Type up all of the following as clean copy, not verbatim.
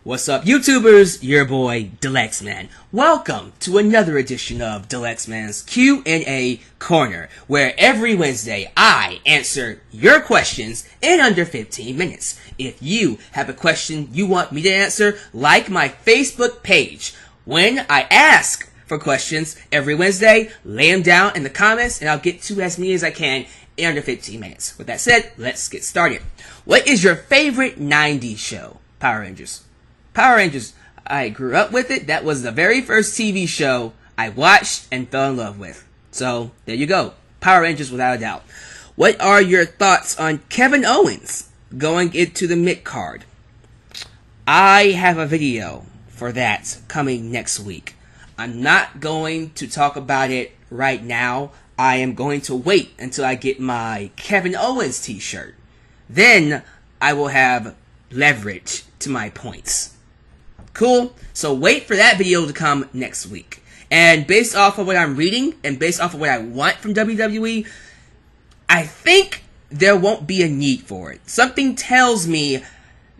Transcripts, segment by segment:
What's up, YouTubers? Your boy, Dalyxman. Welcome to another edition of Dalyxman's Q&A Corner, where every Wednesday I answer your questions in under 15 minutes. If you have a question you want me to answer, like my Facebook page. When I ask for questions every Wednesday, lay them down in the comments and I'll get to as many as I can in under 15 minutes. With that said, let's get started. What is your favorite 90s show? Power Rangers. Power Rangers, I grew up with it. That was the very first TV show I watched and fell in love with. So, there you go. Power Rangers without a doubt. What are your thoughts on Kevin Owens going into the mid-card? I have a video for that coming next week. I'm not going to talk about it right now. I am going to wait until I get my Kevin Owens t-shirt. Then, I will have leverage to my points. Cool? So wait for that video to come next week. And based off of what I'm reading, and based off of what I want from WWE, I think there won't be a need for it. Something tells me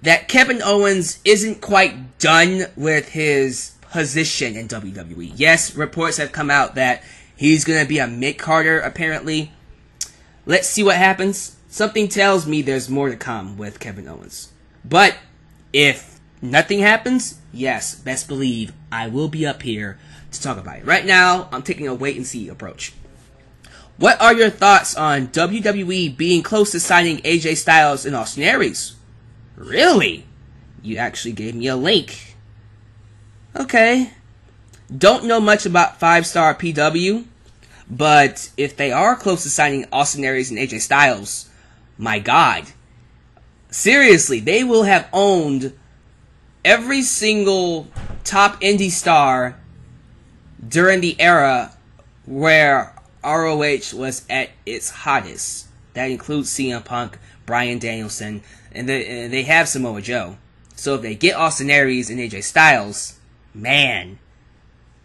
that Kevin Owens isn't quite done with his position in WWE. Yes, reports have come out that he's going to be a mid-carder, apparently. Let's see what happens. Something tells me there's more to come with Kevin Owens. But if nothing happens, yes, best believe I will be up here to talk about it. Right now, I'm taking a wait-and-see approach. What are your thoughts on WWE being close to signing AJ Styles and Austin Aries? Really? You actually gave me a link. Okay. Don't know much about 5-star PW, but if they are close to signing Austin Aries and AJ Styles, my God. Seriously, they will have owned every single top indie star during the era where ROH was at its hottest. That includes CM Punk, Bryan Danielson, and they have Samoa Joe. So if they get Austin Aries and AJ Styles, man,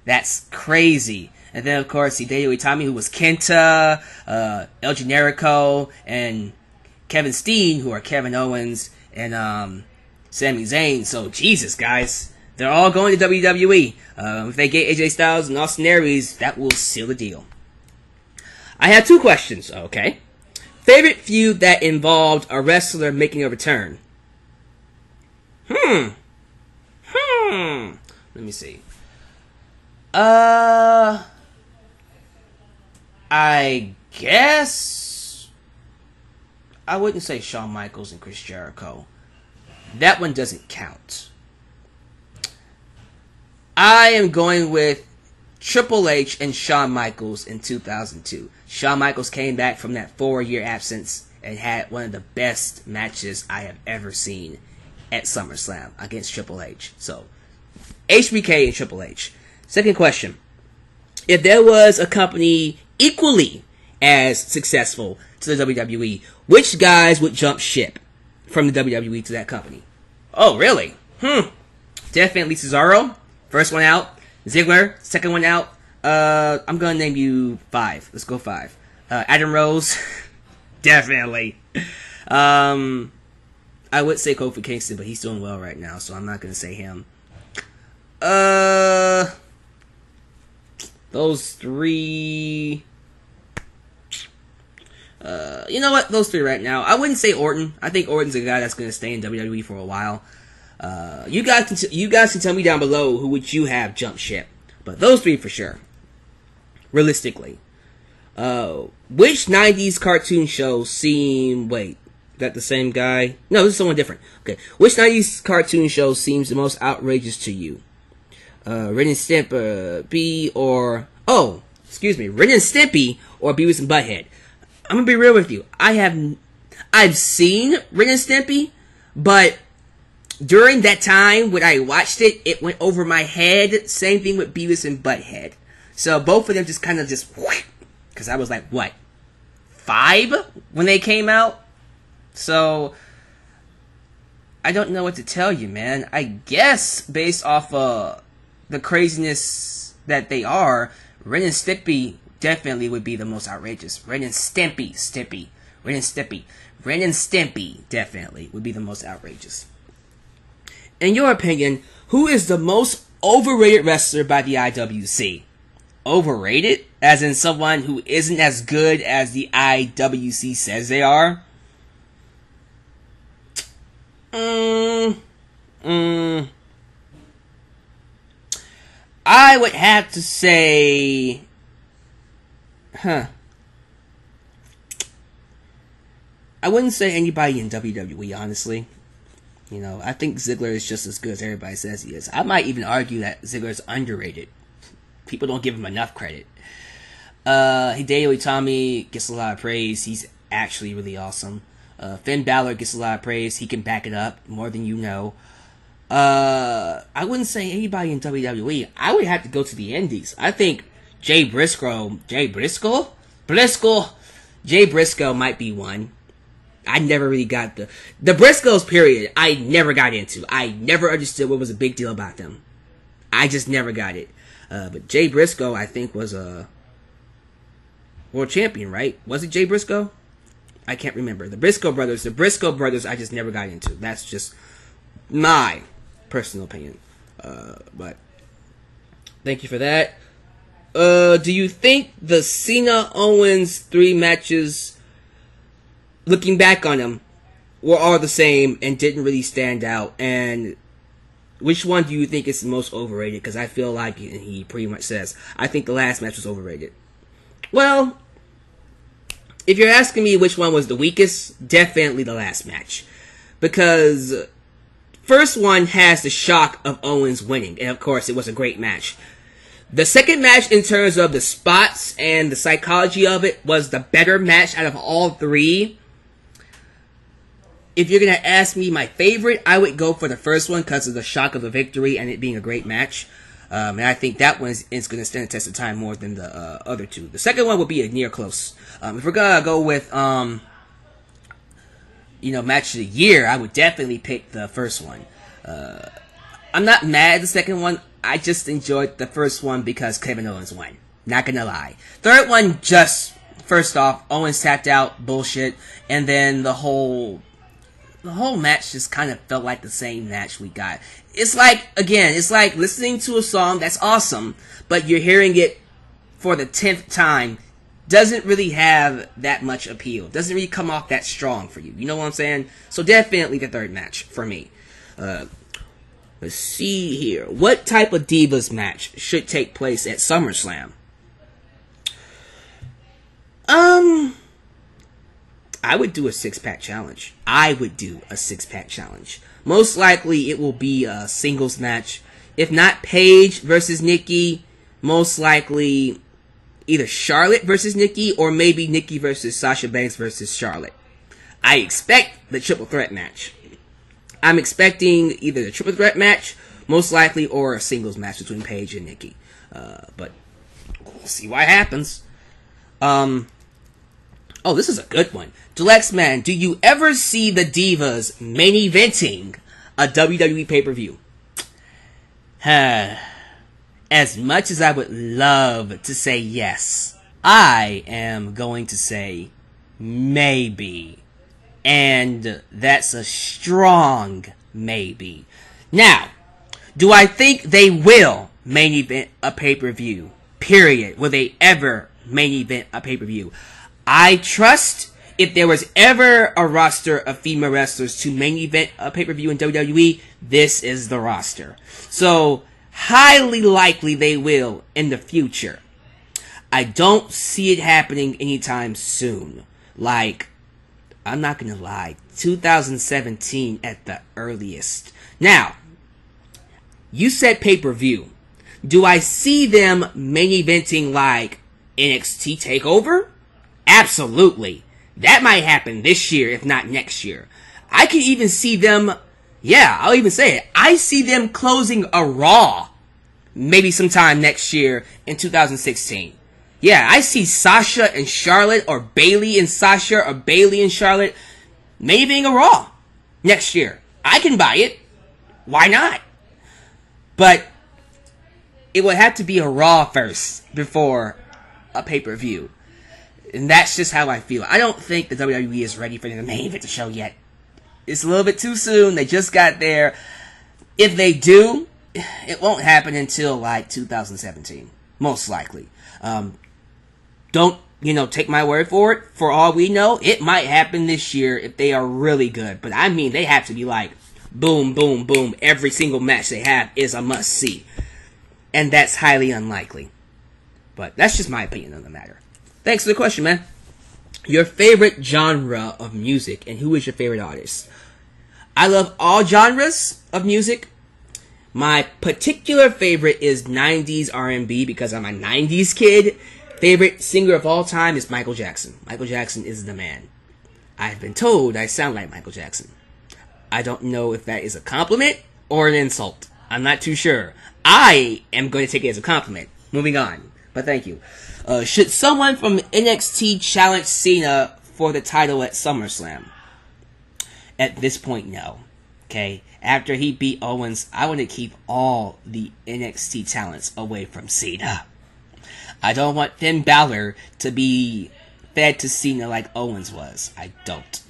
that's crazy. And then of course Hideo Itami, who was Kenta, El Generico, and Kevin Steen, who are Kevin Owens and Sami Zayn. So Jesus, guys, they're all going to WWE. If they get AJ Styles and Austin Aries, that will seal the deal. I have two questions. Okay, favorite feud that involved a wrestler making a return. Let me see. I guess I wouldn't say Shawn Michaels and Chris Jericho. That one doesn't count. I am going with Triple H and Shawn Michaels in 2002. Shawn Michaels came back from that 4-year absence and had one of the best matches I have ever seen at SummerSlam against Triple H. So, HBK and Triple H. Second question. If there was a company equally as successful to the WWE, which guys would jump ship from the WWE to that company? Oh, really? Definitely Cesaro. First one out. Ziggler. Second one out. I'm gonna name you 5. Let's go 5. Adam Rose. Definitely. I would say Kofi Kingston, but he's doing well right now, so I'm not gonna say him. Those 3. You know what? Those 3 right now. I wouldn't say Orton. I think Orton's a guy that's going to stay in WWE for a while. You guys can tell me down below who would you have jump ship. But those 3 for sure. Realistically. Which 90s cartoon show seem... Wait. Is that the same guy? No, this is someone different. Okay. Which 90s cartoon show seems the most outrageous to you? Ren and Stimpy or... Oh, excuse me. Ren and Stimpy or Beavis and Butthead. I'm gonna be real with you. I've seen Ren and Stimpy, but during that time when I watched it, it went over my head. Same thing with Beavis and Butthead. So both of them just kind of just, because I was like, what, 5 when they came out? So I don't know what to tell you, man. I guess based off the craziness that they are, Ren and Stimpy definitely would be the most outrageous. Ren and Stimpy definitely would be the most outrageous. in your opinion, who is the most overrated wrestler by the IWC? Overrated? As in someone who isn't as good as the IWC says they are? I would have to say... I wouldn't say anybody in WWE, honestly. You know, I think Ziggler is just as good as everybody says he is. I might even argue that Ziggler is underrated. People don't give him enough credit. Hideo Itami gets a lot of praise. He's actually really awesome. Finn Balor gets a lot of praise. He can back it up more than you know. I wouldn't say anybody in WWE. I would have to go to the Indies. I think Jay Briscoe might be one. I never really got the Briscoes, period. I never got into. I never understood what was a big deal about them. I just never got it. But Jay Briscoe, I think, was a world champion, right? Was it Jay Briscoe? I can't remember. The Briscoe brothers, I just never got into. That's just my personal opinion. But thank you for that. Do you think the Cena Owens 3 matches, looking back on them, were all the same and didn't really stand out? And which one do you think is the most overrated? Because I feel like he pretty much says, I think the last match was overrated. Well, if you're asking me which one was the weakest, definitely the last match. Because first one has the shock of Owens winning, and of course it was a great match. The second match, in terms of the spots and the psychology of it, was the better match out of all 3. If you're going to ask me my favorite, I would go for the first one because of the shock of the victory and it being a great match. And I think that one is going to stand the test of time more than the other 2. The second one would be a near close. If we're going to go with, match of the year, I would definitely pick the first one. I'm not mad at the second one. I just enjoyed the first one because Kevin Owens won. Not going to lie. Third one, just, first off, Owens tapped out, bullshit. And then the whole match just kind of felt like the same match we got. It's like listening to a song that's awesome, but you're hearing it for the 10th time. Doesn't really have that much appeal. Doesn't really come off that strong for you. You know what I'm saying? So definitely the third match for me. Let's see here. What type of Divas match should take place at SummerSlam? I would do a 6-pack challenge. Most likely it will be a singles match. If not Paige versus Nikki, most likely either Charlotte versus Nikki or maybe Nikki versus Sasha Banks versus Charlotte. I expect the triple threat match. I'm expecting either the triple threat match, most likely, or a singles match between Paige and Nikki. But we'll see what happens. Oh, this is a good one. Dalyxman, do you ever see the Divas main eventing a WWE pay-per-view? As much as I would love to say yes, I am going to say maybe. And that's a strong maybe. Now, do I think they will main event a pay-per-view? Period. Will they ever main event a pay-per-view? I trust if there was ever a roster of female wrestlers to main event a pay-per-view in WWE, this is the roster. So, highly likely they will in the future. I don't see it happening anytime soon. Like, I'm not gonna lie, 2017 at the earliest. Now, you said pay-per-view. Do I see them main eventing like NXT TakeOver? Absolutely. That might happen this year, if not next year. I can even see them, I'll even say it. I see them closing a Raw maybe sometime next year in 2016. Yeah, I see Sasha and Charlotte, or Bayley and Sasha, or Bayley and Charlotte, maybe a Raw next year. I can buy it. Why not? But it would have to be a Raw first before a pay-per-view. And that's just how I feel. I don't think the WWE is ready for the main event show yet. It's a little bit too soon. They just got there. If they do, it won't happen until like 2017, most likely. Don't, take my word for it. For all we know, it might happen this year if they are really good. But I mean, they have to be like, boom, boom, boom. Every single match they have is a must-see. And that's highly unlikely. But that's just my opinion on the matter. Thanks for the question, man. Your favorite genre of music, and who is your favorite artist? I love all genres of music. My particular favorite is 90s R&B because I'm a 90s kid. Favorite singer of all time is Michael Jackson. Michael Jackson is the man. I've been told I sound like Michael Jackson. I don't know if that is a compliment or an insult. I'm not too sure. I am going to take it as a compliment. Moving on. But thank you. Should someone from NXT challenge Cena for the title at SummerSlam? At this point, no. Okay? After he beat Owens, I want to keep all the NXT talents away from Cena. I don't want Finn Balor to be fed to Cena like Owens was. I don't.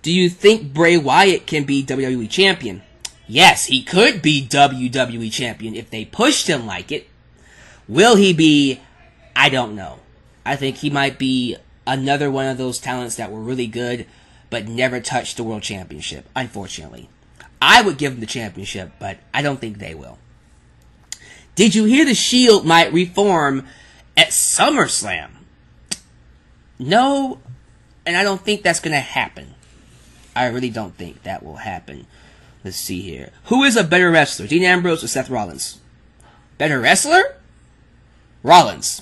Do you think Bray Wyatt can be WWE Champion? Yes, he could be WWE Champion if they pushed him like it. Will he be? I don't know. I think he might be another one of those talents that were really good, but never touched the World Championship, unfortunately. I would give him the championship, but I don't think they will. Did you hear the Shield might reform at SummerSlam? No, and I don't think that's going to happen. I really don't think that will happen. Let's see here. Who is a better wrestler, Dean Ambrose or Seth Rollins? Better wrestler? Rollins.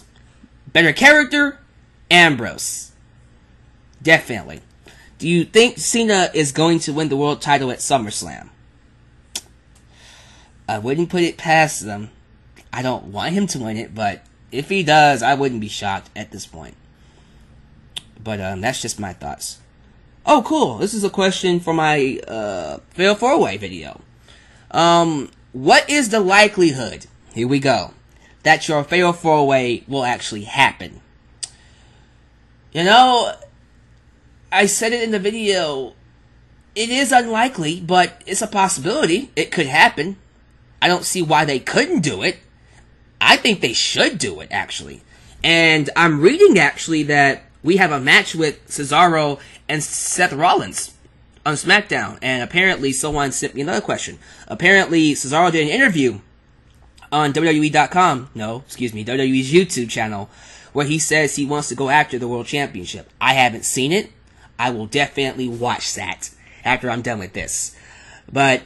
Better character? Ambrose. Definitely. Do you think Cena is going to win the world title at SummerSlam? I wouldn't put it past them. I don't want him to win it, but if he does, I wouldn't be shocked at this point. But that's just my thoughts. Oh, cool. This is a question for my Fatal 4-Way video. What is the likelihood, here we go, that your Fatal 4-Way will actually happen? I said it in the video. It is unlikely, but it's a possibility. It could happen. I don't see why they couldn't do it. I think they should do it, actually. And I'm reading, actually, that we have a match with Cesaro and Seth Rollins on SmackDown. And apparently, someone sent me another question. Apparently, Cesaro did an interview on WWE.com. No, excuse me, WWE's YouTube channel, where he says he wants to go after the World Championship. I haven't seen it. I will definitely watch that after I'm done with this. But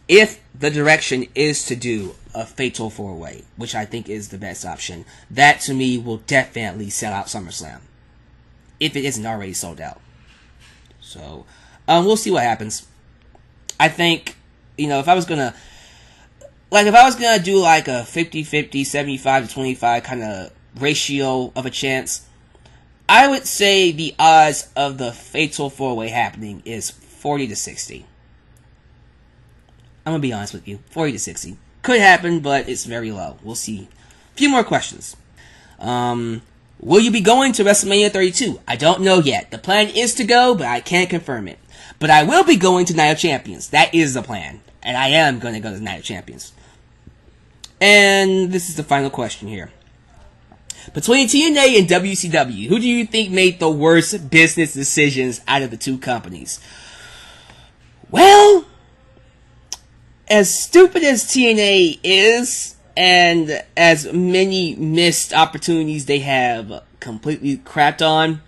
if the direction is to do a Fatal 4-Way, which I think is the best option, that to me will definitely sell out SummerSlam, if it isn't already sold out. So, we'll see what happens. I think, if I was gonna do like a 50-50, 75-25 kind of ratio of a chance, I would say the odds of the Fatal 4-Way happening is 40-60. I'm gonna be honest with you, 40-60. Could happen, but it's very low. We'll see. A few more questions. Will you be going to WrestleMania 32? I don't know yet. The plan is to go, but I can't confirm it. But I will be going to Night of Champions. That is the plan. And I am going to go to Night of Champions. And this is the final question here. Between TNA and WCW, who do you think made the worst business decisions out of the two companies? Well, as stupid as TNA is, and as many missed opportunities they have completely crapped on,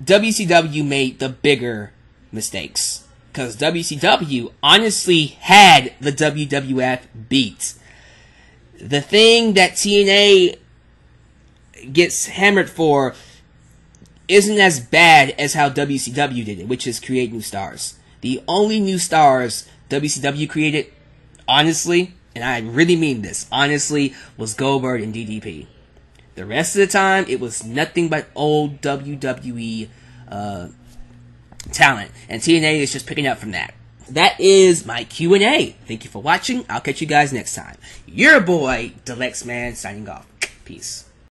WCW made the bigger mistakes. Because WCW honestly had the WWF beat. The thing that TNA gets hammered for isn't as bad as how WCW did it, which is create new stars. The only new stars WCW created, honestly, and I really mean this, honestly, was Goldberg and DDP. The rest of the time, it was nothing but old WWE talent. And TNA is just picking up from that. That is my Q&A. Thank you for watching. I'll catch you guys next time. Your boy, Dalyxman, signing off. Peace.